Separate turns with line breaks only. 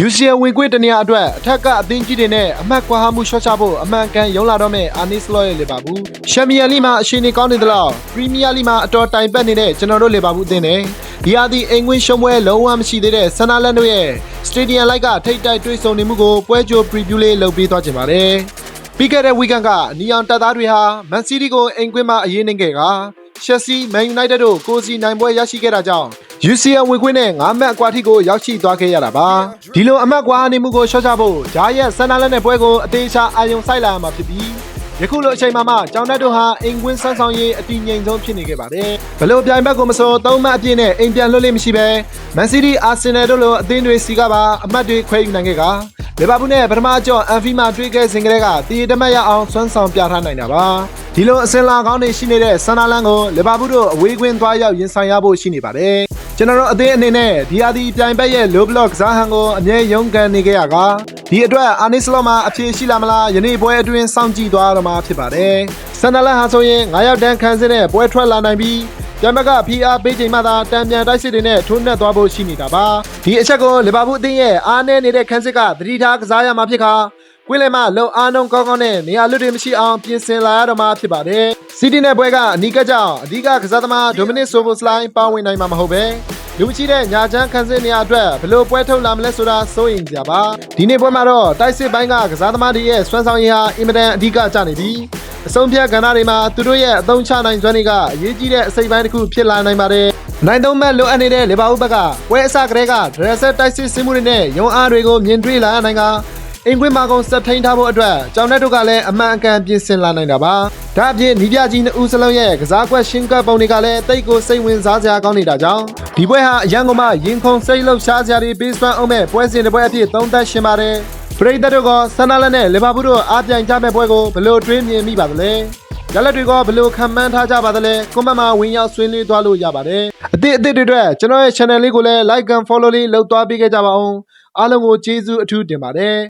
UCL ဝင်ခွင့်တနေရာအတွက်အထက်ကအသင်းကြီးတွေနဲ့အမှတ်ကွာဟမှုရှော့ချဖို့အမှန်ကန်ရုံးလာတော့မဲ့အာနီစလော့ရဲ့လီဗာပူးချန်ပီယံလိမှာအရှိန်ကောင်းနေသလောက်ပရီးမီးယားလိမှာအတော်တိုင်ပတ်နေတဲ့ကျွန်တော်တို့လီဗာပူးအသင်းနဲ့ဒီဟာဒီအိမ်ဝင်ရှုံးပွဲလုံးဝမရှိသေးတဲ့ဆန်နာလန်တို့ရဲ့စတေဒီယံလိုက်ကထိပ်တိုက်တွေ့ဆုံနေမှုကိုပွဲကြို preview လေးလုပ်ပေးသွားကြပါမယ်ပြီးခဲ့တဲ့ weekend ကနီအောင်တပ်သားတွေဟာမန်စီးတီးကိုအိမ်ကွင်းမှာအရေးနှိမ်ခဲ့ကချက်စီမန်ယူနိုက်တက်တို့ကိုစီနိုင်ပွဲရရှိခဲ့တာကြောင့် UCL ဝင်ခွင့်နဲ့9မှတ်အကွာထိကိုရောက်ရှိသွားခဲ့ရတာပါဒီလိုအမှတ်ကွာနေမှုကိုရှော့ချဖို့ဂျာရဲ့ဆန်နာလက်နဲ့ပွဲကိုအသေးချာအာယုံစိုက်လာမှာဖြစ်ပြီးယခုလိုအချိန်မှကြောင်တက်တို့ဟာအိမ်ကွင်းဆန်းဆောင်ရေးအတီငိမ်ဆုံးဖြစ်နေခဲ့ပါတယ်ဘလို့ပြိုင်ဘက်ကိုမစိုး3မှတ်အပြည့်နဲ့အိမ်ပြန်လွတ်လိမ့်မရှိပဲမန်စီးတီးအာဆင်နယ်တို့လိုအသင်းတွေစီကပါအမှတ်တွေခွဲယူနိုင်ခဲ့ကလီဗာပူးနဲ့ပထမအကျော့အန်ဖီမှာတွေ့ခဲ့စဉ်ကတည်းကတည်တမတ်ရအောင်ဆွမ်းဆောင်ပြထားနိုင်တာပါဒီလိုအစင်လာကောင်းနေရှိနေတဲ့ဆန်နာလန်ကိုလီဗာပူးတို့အဝေးကွင်းသွားရောက်ရင်ဆိုင်ရဖို့ရှိနေပါတယ်ကျွန်တော်တို့အသင်းအနေနဲ့ဒီဟာဒီပြိုင်ဘက်ရဲ့ low block ဇာဟန်ကိုအမြဲရုန်းကန်နေခဲ့ရကဒီအတွက်အာနီစလော့မှာအဖြေရှိလာမလားယနေ့ပွဲအတွင်းစောင့်ကြည့်သွားရမှာဖြစ်ပါတယ်ဆန်နာလန်ဟာဆိုရင်9ရောက်တန်းခန်းစင်းနဲ့ပွဲထွက်လာနိုင်ပြီးပြိုင်ဘက်ကဖိအားပေးချိန်မှသာတံပြန်တိုက်စစ်တွေနဲ့ထိုးနှက်သွားဖို့ရှိနေတာပါဒီအချက်ကိုလီဗာပူးအသင်းရဲ့အားနည်းနေတဲ့ခန်းစစ်ကသတိထားကစားရမှာဖြစ်ခါကွင်းလယ်မှာလုံအားနှုံကောင်းကောင်းနဲ့နေရာလွတ်တွေမရှိအောင်ပြင်ဆင်လာရတော့မှာဖြစ်ပါတယ်စီးတီးနဲ့ပွဲကအနီးကပ်ကြောင်အဓိကကစားသမားဒိုမနစ်ဆိုဘိုစလိုင်းပါဝင်နိုင်မှာမဟုတ်ပဲလူမရှိတဲ့ညာချမ်းခန်းစစ်နေရာအတွက်ဘလို့ပွဲထုတ်လာမလဲဆိုတာစိုးရိမ်ကြပါဒီနေ့ပွဲမှာတော့တိုက်စစ်ပိုင်းကကစားသမားတွေရဲ့စွမ်းဆောင်ရည်ဟာအင်မတန်အဓိကကျနေပြီးအဆုံးဖြတ်ကဏ္ဍတွေမှာသူတို့ရဲ့အသုံးချနိုင်စွမ်းတွေကအရေးကြီးတဲ့အစိပ်ပိုင်းတစ်ခုဖြစ်လာနိုင်ပါတယ်နိုင်သုံးမဲ့လိုအပ်နေတဲ့လီဗာပူးဘက်ကပွဲအစကတည်းကဒရက်ဆက်တိုက်စစ်စင်းမှုတွေနဲ့ရုံးအားတွေကိုမြင်တွေ့လာနိုင်ကအင်ကွင်းမာကုံစက်ထိန်ထားဖို့အတွက်ကြောင်တက်တို့ကလည်းအမှန်အကန်ပြင်ဆင်လာနိုင်တာပါဒါအပြင်နီးပြကြီးနှစ်ဦးစလုံးရဲ့ကစားကွက်ရှင်းကပ်ပုံတွေကလည်းတိတ်ကိုစိတ်ဝင်စားစရာကောင်းနေတာကြောင့်ဒီပွဲဟာအရန်ကုန်မှာရင်ခုန်စိတ်လှုပ်ရှားစရာတွေပေးစွမ်းအောင်မဲ့ပွဲစဉ်တစ်ပွဲအဖြစ်သုံးသပ်ရှင်ပါတယ်ပရိသတ်တို့ကဆန်နာလက်နဲ့လီဗာပူးတို့အားပြိုင်ကြမဲ့ပွဲကိုဘယ်လိုတွေးမြင်မိပါသလဲရလက်တွေကဘယ်လိုခံမှန်းထားကြပါသလဲကွန်မန့်မှာဝင်ရောက်ဆွေးနွေးသွားလို့ရပါတယ်အသစ်တွေအတွက်ကျွန်တော်ရဲ့ channel လေးကိုလည်း like and follow လေးလုပ်သွားပေးခဲ့ကြပါအောင်အားလုံးကိုကျေးဇူးအထူးတင်ပါတယ်